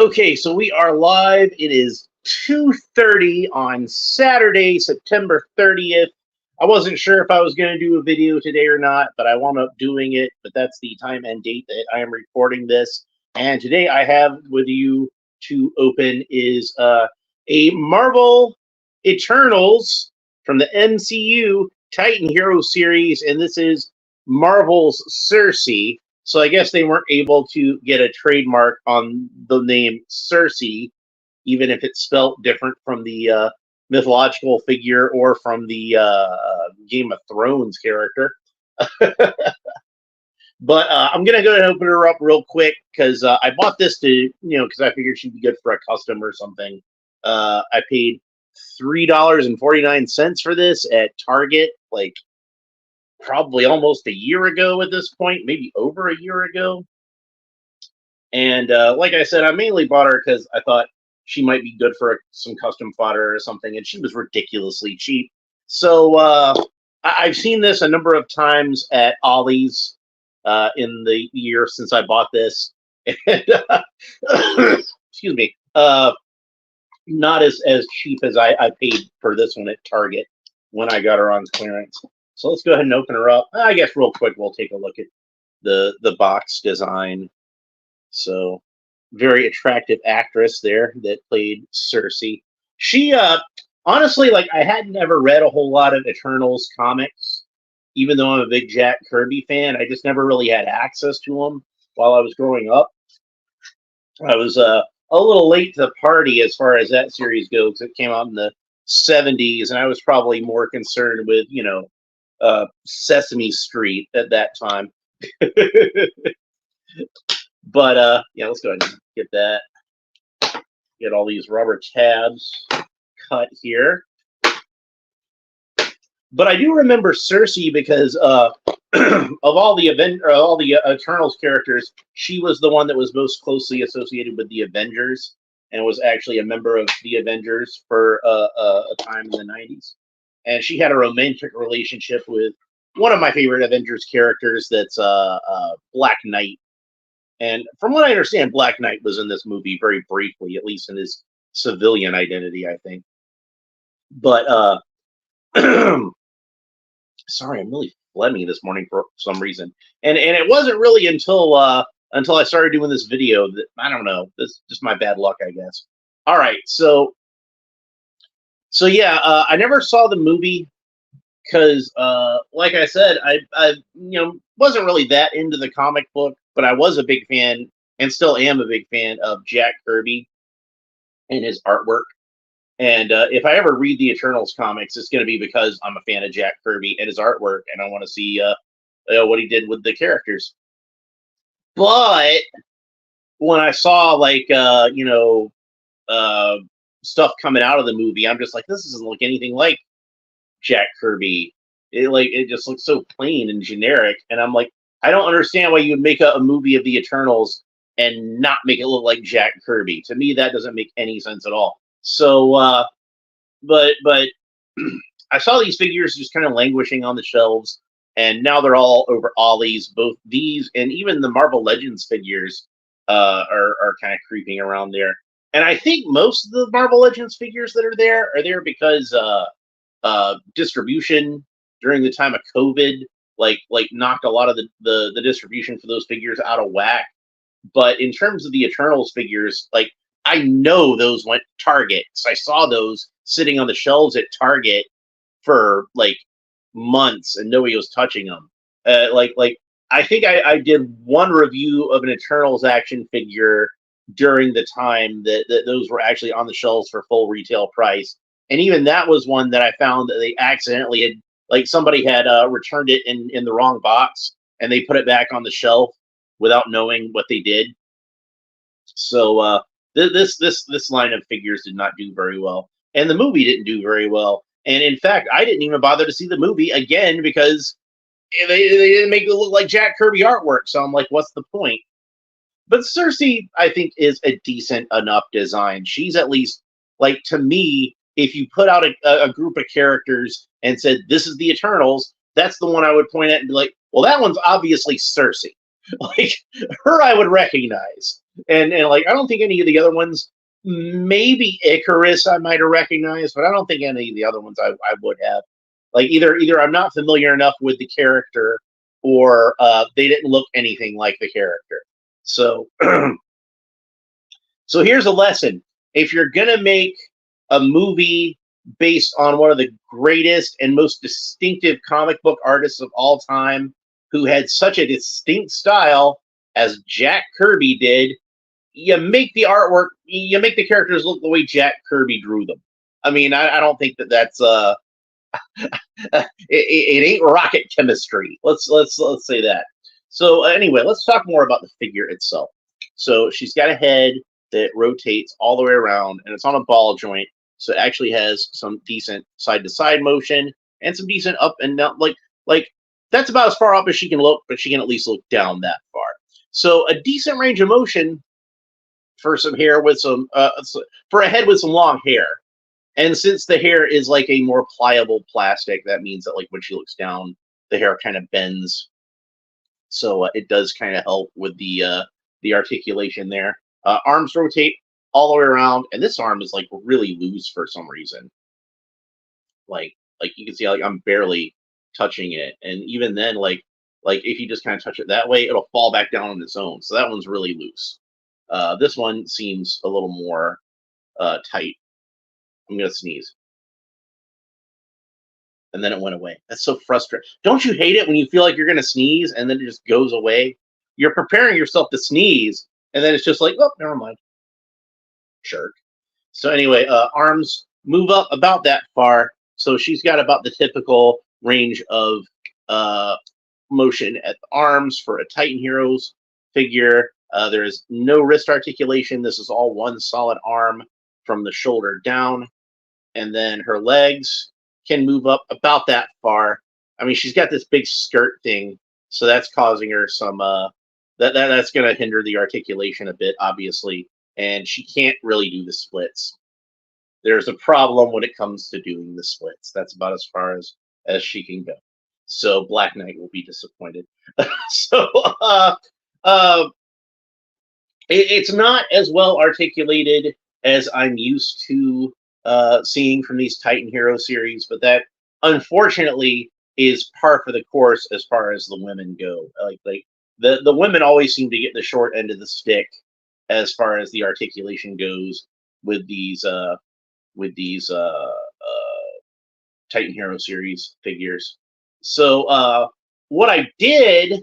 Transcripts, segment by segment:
Okay, so we are live. It is 2:30 on Saturday, September 30th. I wasn't sure if I was going to do a video today or not, but I wound up doing it. But that's the time and date that I am recording this. And today I have with you to open is a Marvel Eternals from the MCU Titan Hero series, and this is Marvel's Sersi. So I guess they weren't able to get a trademark on the name Sersi, even if it's spelt different from the mythological figure or from the Game of Thrones character. But I'm gonna go ahead and open her up real quick because I bought this because I figured she'd be good for a custom or something. I paid $3.49 for this at Target, like probably almost a year ago at this point, maybe over a year ago. And like I said, I mainly bought her because I thought she might be good for some custom fodder or something, and she was ridiculously cheap. So I've seen this a number of times at Ollie's in the year since I bought this. And, excuse me, not as cheap as I paid for this one at Target when I got her on clearance. So let's go ahead and open her up. I guess real quick we'll take a look at the box design. So very attractive actress there that played Sersi. She honestly, like, I hadn't ever read a whole lot of Eternals comics, even though I'm a big Jack Kirby fan. I just never really had access to them while I was growing up. I was a little late to the party as far as that series goes. It came out in the 70s, and I was probably more concerned with, Sesame Street at that time. But yeah, let's go ahead and get that. Get all these rubber tabs cut here. But I do remember Sersi because of all the Eternals characters, she was the one that was most closely associated with the Avengers and was actually a member of the Avengers for a time in the 90s. And she had a romantic relationship with one of my favorite Avengers characters, that's Black Knight. And from what I understand, Black Knight was in this movie very briefly, at least in his civilian identity, I think. But sorry, I'm really phlegmy this morning for some reason, and it wasn't really until I started doing this video that, I don't know, this is just my bad luck, I guess. All right, so yeah, I never saw the movie because, like I said, I wasn't really that into the comic book, but I was a big fan and still am a big fan of Jack Kirby and his artwork. And if I ever read the Eternals comics, it's going to be because I'm a fan of Jack Kirby and his artwork, and I want to see what he did with the characters. But when I saw stuff coming out of the movie, I'm just like, this doesn't look anything like Jack Kirby. It just looks so plain and generic, and I'm like, I don't understand why you would make a movie of the Eternals and not make it look like Jack Kirby. To me, that doesn't make any sense at all. So, but I saw these figures just kind of languishing on the shelves, and now they're all over Ollie's. Both these and even the Marvel Legends figures are kind of creeping around there. And I think most of the Marvel Legends figures that are there because distribution during the time of COVID like knocked a lot of the distribution for those figures out of whack. But in terms of the Eternals figures, like, I know those went Target. So I saw those sitting on the shelves at Target for like months, and nobody was touching them. I think I did one review of an Eternals action figure during the time that those were actually on the shelves for full retail price, and even that was one that I found that they accidentally had, like, somebody had returned it in the wrong box, and they put it back on the shelf without knowing what they did. So this line of figures did not do very well, and the movie didn't do very well. And in fact, I didn't even bother to see the movie again because they didn't make it look like Jack Kirby artwork. So I'm like, what's the point? But Sersi, I think, is a decent enough design. She's at least, like, to me, if you put out a group of characters and said, this is the Eternals, that's the one I would point at and be like, well, that one's obviously Sersi. Like, her I would recognize. And like I don't think any of the other ones. Maybe Icarus I might have recognized, but I don't think any of the other ones I would have. Like either I'm not familiar enough with the character, or they didn't look anything like the character. So so here's a lesson: if you're gonna make a movie based on one of the greatest and most distinctive comic book artists of all time, who had such a distinct style as Jack Kirby did, you make the artwork, you make the characters look the way Jack Kirby drew them. I mean, I don't think that's it ain't rocket chemistry. Let's say that. So anyway, let's talk more about the figure itself. So she's got a head that rotates all the way around, and it's on a ball joint, so it actually has some decent side to side motion and some decent up and down. Like that's about as far up as she can look, but she can at least look down that far. So a decent range of motion for some hair with some for a head with some long hair. And since the hair is like a more pliable plastic, that means that like when she looks down, the hair kind of bends. So it does kind of help with the articulation there. Arms rotate all the way around, and this arm is like really loose for some reason. Like you can see, like I'm barely touching it, and even then, like if you just kind of touch it that way, it'll fall back down on its own. So that one's really loose. This one seems a little more tight. I'm gonna sneeze. And then it went away. That's so frustrating. Don't you hate it when you feel like you're gonna sneeze and then it just goes away? You're preparing yourself to sneeze, and then it's just like, oh, never mind. Jerk. So anyway, arms move up about that far. So she's got about the typical range of uh, motion at the arms for a Titan Heroes figure. There is no wrist articulation. This is all one solid arm from the shoulder down. And then her legs can move up about that far. I mean, she's got this big skirt thing, so that's causing her some that's going to hinder the articulation a bit, obviously, and she can't really do the splits. There's a problem when it comes to doing the splits. That's about as far as she can go. So Black Knight will be disappointed. so uh, it's not as well articulated as I'm used to seeing from these Titan Hero series, but that unfortunately is par for the course as far as the women go. Like the women always seem to get the short end of the stick as far as the articulation goes with these Titan Hero series figures. So what I did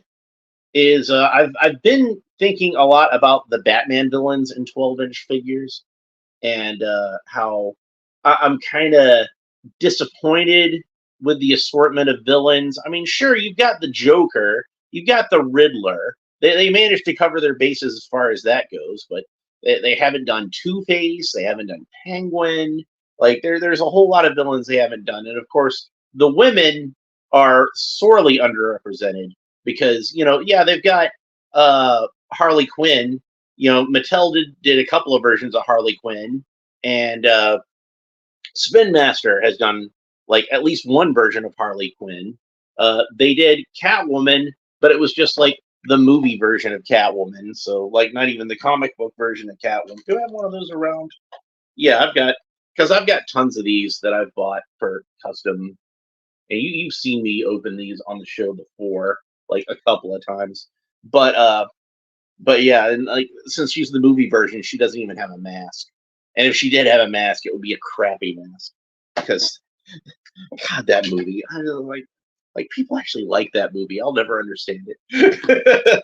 is I've been thinking a lot about the Batman villains in 12-inch figures, and how I'm kind of disappointed with the assortment of villains. I mean, sure, you've got the Joker, you've got the Riddler. They managed to cover their bases as far as that goes, but they haven't done Two-Face, they haven't done Penguin. Like there's a whole lot of villains they haven't done, and of course the women are sorely underrepresented because yeah, they've got Harley Quinn. Mattel did a couple of versions of Harley Quinn, and Spin Master has done like at least one version of Harley Quinn. They did Catwoman, but it was just like the movie version of Catwoman, so like not even the comic book version of Catwoman. Do I have one of those around? Yeah, I've got tons of these that I've bought for custom, and you've seen me open these on the show before, like a couple of times. But yeah, and like since she's the movie version, she doesn't even have a mask. And if she did have a mask, it would be a crappy mask. Because God, that movie, I don't know, like people actually like that movie. I'll never understand it.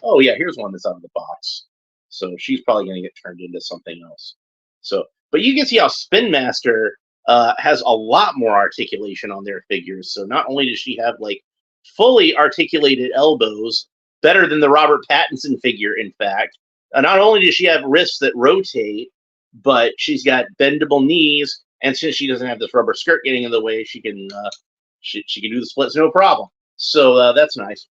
Oh yeah, here's one that's out of the box. So she's probably gonna get turned into something else. So, but you can see how Spin Master has a lot more articulation on their figures. So not only does she have like fully articulated elbows, better than the Robert Pattinson figure, in fact. Not only does she have wrists that rotate, but she's got bendable knees, and since she doesn't have this rubber skirt getting in the way, she can do the splits no problem. So that's nice.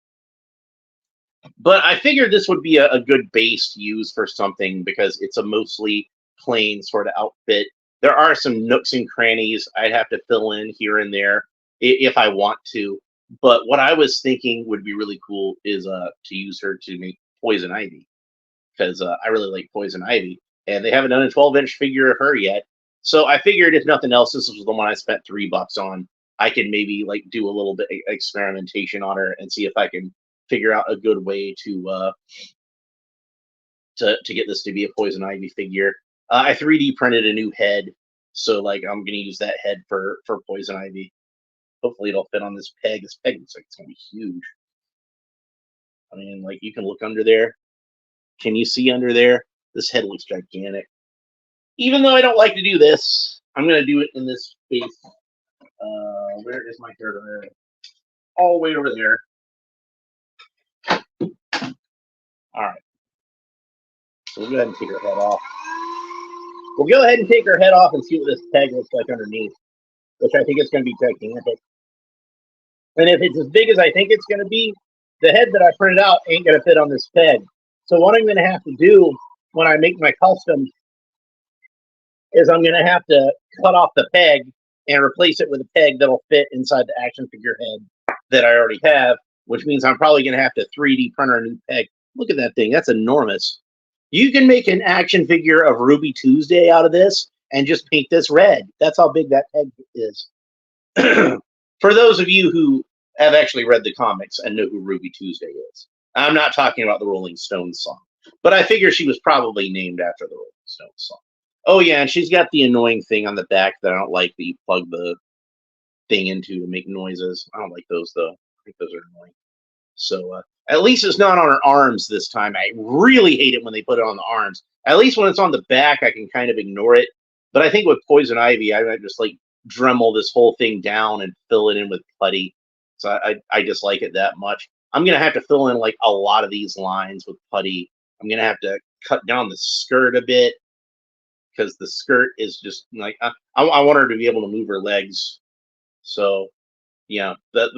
But I figured this would be a good base to use for something because it's a mostly plain sort of outfit. There are some nooks and crannies I'd have to fill in here and there if I want to. But what I was thinking would be really cool is to use her to make Poison Ivy. because I really like Poison Ivy, and they haven't done a 12-inch figure of her yet. So I figured, if nothing else, this was the one I spent $3 on. I can maybe like do a little bit of experimentation on her and see if I can figure out a good way to get this to be a Poison Ivy figure. I 3D printed a new head, so like I'm gonna use that head for Poison Ivy. Hopefully it'll fit on this peg. This peg looks like it's gonna be huge. I mean, like, you can look under there. Can you see under there? This head looks gigantic. Even though I don't like to do this, I'm gonna do it in this space. Where is my third? All the way over there. All right. So we'll go ahead and take her head off. We'll go ahead and take her head off and see what this peg looks like underneath, which I think is going to be gigantic. And if it's as big as I think it's going to be, the head that I printed out ain't going to fit on this peg. So what I'm going to have to do when I make my custom is I'm going to have to cut off the peg and replace it with a peg that'll fit inside the action figure head that I already have, which means I'm probably going to have to 3D print a new peg. Look at that thing. That's enormous. You can make an action figure of Ruby Tuesday out of this and just paint this red. That's how big that peg is. For those of you who have actually read the comics and know who Ruby Tuesday is, I'm not talking about the Rolling Stones song, but I figure she was probably named after the Rolling Stones song. Oh yeah, and she's got the annoying thing on the back that I don't like, that you plug the thing into to make noises. I don't like those though. I think those are annoying. So at least it's not on her arms this time. I really hate it when they put it on the arms. At least when it's on the back, I can kind of ignore it. But I think with Poison Ivy, I might just like Dremel this whole thing down and fill it in with putty. So I just like it that much. I'm going to have to fill in like a lot of these lines with putty. I'm going to have to cut down the skirt a bit, because the skirt is just like, I want her to be able to move her legs. So yeah, but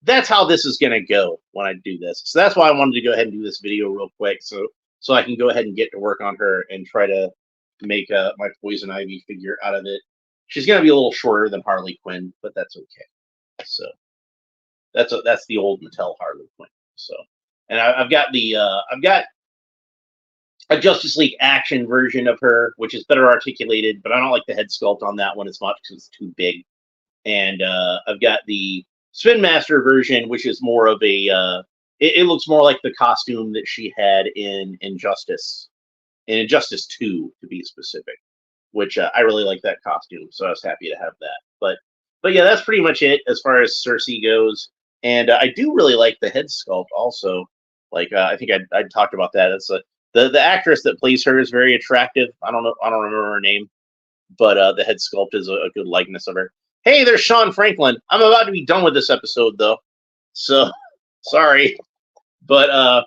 that's how this is going to go when I do this. So that's why I wanted to go ahead and do this video real quick, so I can go ahead and get to work on her and try to make my Poison Ivy figure out of it. She's going to be a little shorter than Harley Quinn, but that's okay. So that's the old Mattel Harley Quinn. So, and I've got a Justice League Action version of her, which is better articulated, but I don't like the head sculpt on that one as much because it's too big. And I've got the Spin Master version, which is more of a it looks more like the costume that she had in Injustice 2, to be specific, which I really like that costume, so I was happy to have that. But yeah, that's pretty much it as far as Sersi goes. And I do really like the head sculpt also. Like I think I talked about that. It's the actress that plays her is very attractive. I don't remember her name, but the head sculpt is a good likeness of her. Hey, there's Sean Franklin. I'm about to be done with this episode though, so sorry. But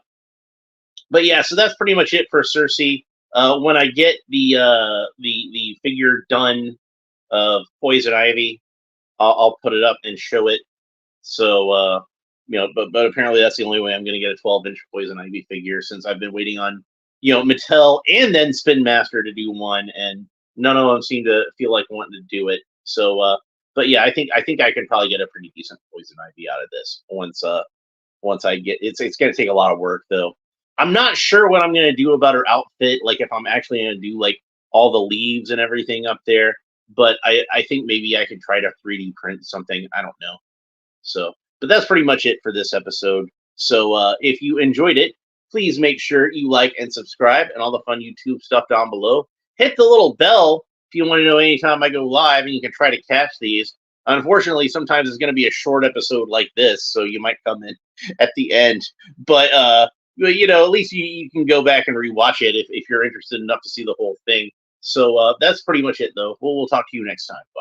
yeah, so that's pretty much it for Sersi. When I get the figure done of Poison Ivy, I'll put it up and show it. So but apparently that's the only way I'm going to get a 12-inch Poison Ivy figure, since I've been waiting on Mattel and then Spin Master to do one, and none of them seem to feel like wanting to do it. So but yeah, I think I can probably get a pretty decent Poison Ivy out of this once I get it's going to take a lot of work though. I'm not sure what I'm going to do about her outfit, like if I'm actually going to do like all the leaves and everything up there, but I think maybe I could try to 3D print something. I don't know. So, but that's pretty much it for this episode. So if you enjoyed it, please make sure you like and subscribe and all the fun YouTube stuff down below. Hit the little bell if you want to know anytime I go live, and you can try to catch these. Unfortunately, sometimes it's going to be a short episode like this, so you might come in at the end. But at least you can go back and rewatch it if you're interested enough to see the whole thing. So that's pretty much it, though. We'll talk to you next time. Bye.